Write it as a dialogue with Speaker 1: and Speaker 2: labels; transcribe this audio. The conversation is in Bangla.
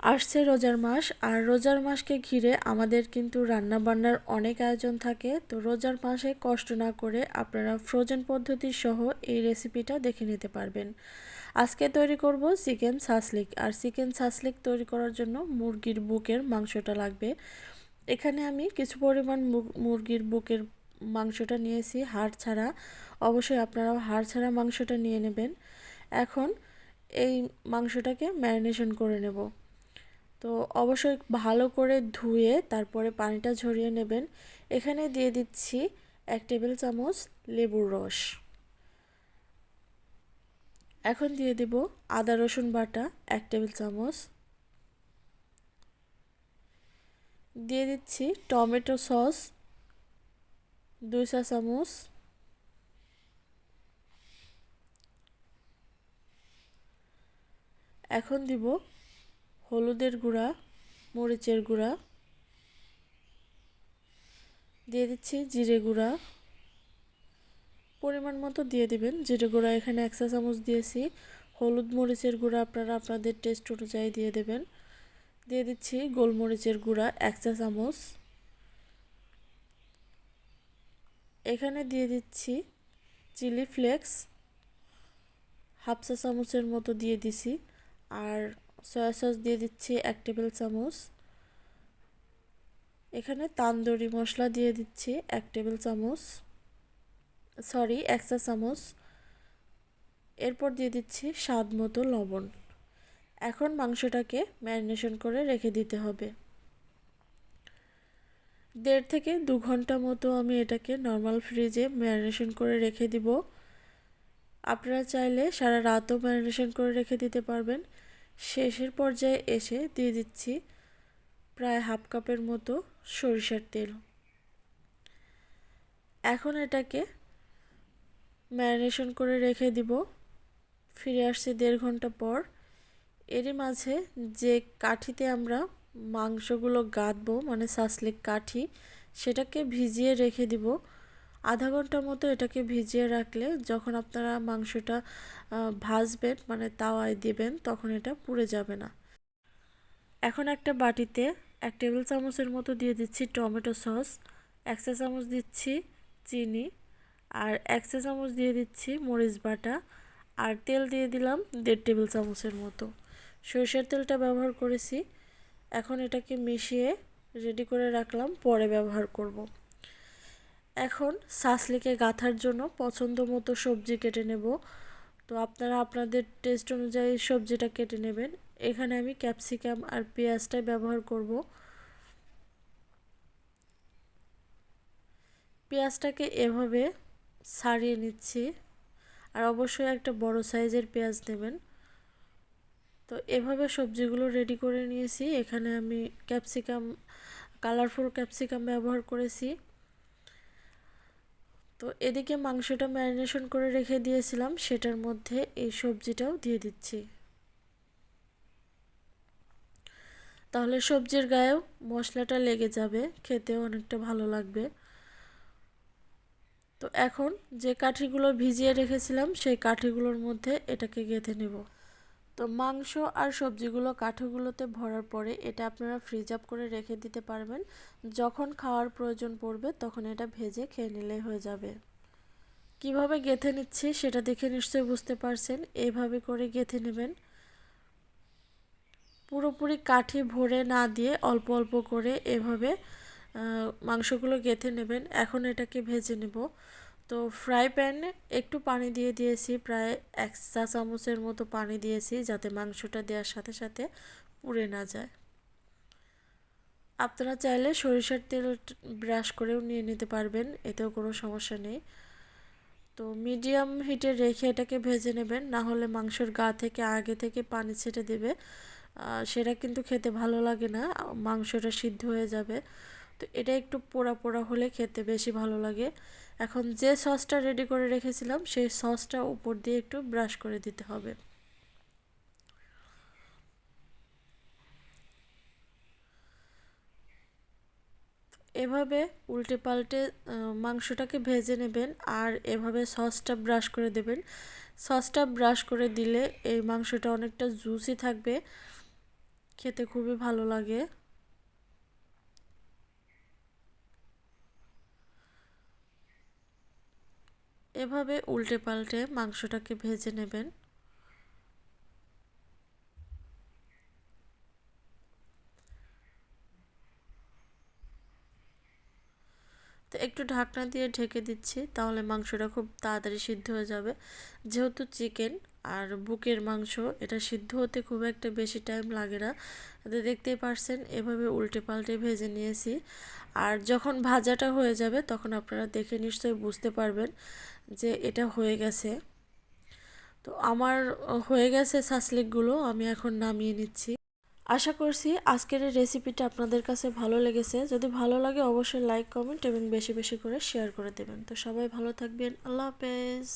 Speaker 1: আসছে রোজার মাস, আর রোজার মাসকে ঘিরে আমাদের কিন্তু রান্না বান্নার অনেক আয়োজন থাকে। তো রোজার মাসে কষ্ট না করে আপনারা ফ্রোজেন পদ্ধতি সহ এই রেসিপিটা দেখে নিতে পারবেন। আজকে তৈরি করব চিকেন সাসলিক, আর চিকেন সাসলিক তৈরি করার জন্য মুরগির বুকের মাংসটা লাগবে। এখানে আমি কিছু পরিমাণ মুরগির বুকের মাংসটা নিয়েছি হাড় ছাড়া। অবশ্যই আপনারাও হাড় ছাড়া মাংসটা নিয়ে নেবেন। এখন এই মাংসটাকে ম্যারিনেশন করে নেব। তো অবশ্যই ভালো করে ধুয়ে তারপরে পানিটা ঝরিয়ে নেবেন। এখানে দিয়ে দিচ্ছি 1 টেবিল চামচ লেবুর রস। এখন দিয়ে দেব আদা রসুন বাটা 1 টেবিল চামচ। দিয়ে দিচ্ছি টমেটো সস 2 চা চামচ। এখন দিব হলুদের গুঁড়া, মরিচের গুঁড়া, দিয়ে দিচ্ছি জিরে গুঁড়া, পরিমাণ মতো দিয়ে দিবেন। জিরে গুঁড়া এখানে 1 চা চামচ দিয়েছি। হলুদ মরিচের গুঁড়া আপনারা আপনাদের টেস্ট অনুযায়ী দিয়ে দেবেন। দিয়ে দিচ্ছি গোলমরিচের গুঁড়া 1 চা চামচ। এখানে দিয়ে দিচ্ছি চিলি ফ্লেক্স 1/2 চা চামচের মতো দিয়ে দিছি। আর সয়া সস দিয়ে দিচ্ছি 1 টেবিল চামচ। এখানে তান্দুরি মশলা দিয়ে দিচ্ছি 1 টেবিল চামচ, 1 চা চামচ। এরপর দিয়ে দিচ্ছি স্বাদ মতো লবণ। এখন মাংসটাকে ম্যারিনেশন করে রেখে দিতে হবে। 1.5 থেকে 2 ঘন্টা মতো আমি এটাকে নর্মাল ফ্রিজে ম্যারিনেশন করে রেখে দিব। আপনারা চাইলে সারা রাতও ম্যারিনেশন করে রেখে দিতে পারবেন। শেষের পর্যায়ে এসে দিয়ে দিচ্ছি প্রায় 1/2 কাপের মতো সরিষার তেল। এখন এটাকে ম্যারিনেশন করে রেখে দিব। ফিরে আসছে 1.5 ঘন্টা পর। এরই মাঝে যে কাঠিতে আমরা মাংসগুলো গাঁথবো, মানে সাসলিক কাঠি, সেটাকে ভিজিয়ে রেখে দিব। আধা ঘন্টার মতো এটাকে ভিজিয়ে রাখলে যখন আপনারা মাংসটা ভাজবেন, মানে তাওয়ায় দিবেন, তখন এটা পুড়ে যাবে না। এখন একটা বাটিতে 1 টেবিল চামচের মতো দিয়ে দিচ্ছি টমেটো সস, 1 চা চামচ দিচ্ছি চিনি, আর 1 চা চামচ দিয়ে দিচ্ছি মরিচ বাটা, আর তেল দিয়ে দিলাম 1.5 টেবিল চামচের মতো। সরিষার তেলটা ব্যবহার করেছি। এখন এটাকে মিশিয়ে রেডি করে রাখলাম, পরে ব্যবহার করব। এখন সাসলিকে গাঁথার জন্য পছন্দ মতো সবজি কেটে নেব। তো আপনারা আপনাদের টেস্ট অনুযায়ী সবজিটা কেটে নেবেন। এখানে আমি ক্যাপসিকাম আর পেঁয়াজটাই ব্যবহার করব। পেঁয়াজটাকে এভাবে ছাড়িয়ে নিচ্ছি, আর অবশ্যই একটা বড় সাইজের পেঁয়াজ নেবেন। তো এভাবে সবজিগুলো রেডি করে নিয়েছি। এখানে আমি ক্যাপসিকাম, কালারফুল ক্যাপসিকাম ব্যবহার করেছি। তো এদিকে মাংসটা ম্যারিনেশন করে রেখে দিয়েছিলাম, সেটার মধ্যে এই সবজিটাও দিয়ে দিচ্ছি। তাহলে সবজির গায়েও মশলাটা লেগে যাবে, খেতেও অনেকটা ভালো লাগবে। তো এখন যে কাঠিগুলো ভিজিয়ে রেখেছিলাম সেই কাঠিগুলোর মধ্যে এটাকে গেঁথে নেব। তো মাংস আর সবজিগুলো কাঠিগুলোতে ভরার পরে এটা আপনারা ফ্রিজ আপ করে রেখে দিতে পারবেন। যখন খাওয়ার প্রয়োজন পড়বে তখন এটা ভেজে খেয়ে নিলেই হয়ে যাবে। কিভাবে গেঁথে নিচ্ছি সেটা দেখে নিশ্চয়ই বুঝতে পারছেন। এইভাবে করে গেঁথে নেবেন। পুরোপুরি কাঠি ভরে না দিয়ে অল্প অল্প করে এভাবে মাংসগুলো গেঁথে নেবেন। এখন এটাকে ভেজে নেব। তো ফ্রাই প্যানে একটু পানি দিয়ে দিয়েছি, প্রায় 1 চা চামচের মতো পানি দিয়েছি, যাতে মাংসটা দেওয়ার সাথে সাথে পুড়ে না যায়। আপনারা চাইলে সরিষার তেল ব্রাশ করেও নিয়ে নিতে পারবেন, এতেও কোনো সমস্যা নেই। তো মিডিয়াম হিটে রেখে এটাকে ভেজে নেবেন, না হলে মাংসর গা থেকে আগে থেকে পানি ছেটে দেবে, সেটা কিন্তু খেতে ভালো লাগে না, মাংসটা সিদ্ধ হয়ে যাবে। তো এটা একটু পোড়া পোড়া হলে খেতে বেশি ভালো লাগে। এখন যে সসটা রেডি করে রেখেছিলাম সেই সসটা উপর দিয়ে একটু ব্রাশ করে দিতে হবে। এভাবে উল্টে পাল্টে মাংসটাকে ভেজে নেবেন, আর এভাবে সসটা ব্রাশ করে দেবেন। সসটা ব্রাশ করে দিলে এই মাংসটা অনেকটা জুসি থাকবে, খেতে খুবই ভালো লাগে। এভাবে উল্টে পাল্টে মাংসটাকে ভেজে নেবেন। তো একটু ঢাকনা দিয়ে ঢেকে দিচ্ছি, তাহলে মাংসটা খুব তাড়াতাড়ি সিদ্ধ হয়ে যাবে। যেহেতু চিকেন আর বুকের মাংস, এটা সিদ্ধ হতে খুব একটা বেশি টাইম লাগে না। দেখতেই পারছেন এভাবে উল্টে পাল্টে ভেজে নিয়েছি। আর যখন ভাজাটা হয়ে যাবে তখন আপনারা দেখে নিশ্চয়ই বুঝতে পারবেন যে এটা হয়ে গেছে। তো আমার হয়ে গেছে সাসলিকগুলো, আমি এখন নামিয়ে নিচ্ছি। আশা করছি আজকের এই রেসিপিটা আপনাদের কাছে ভালো লেগেছে। যদি ভালো লাগে অবশ্যই লাইক, কমেন্ট এবং বেশি বেশি করে শেয়ার করে দেবেন। তো সবাই ভালো থাকবেন। আল্লাহ হাফেজ।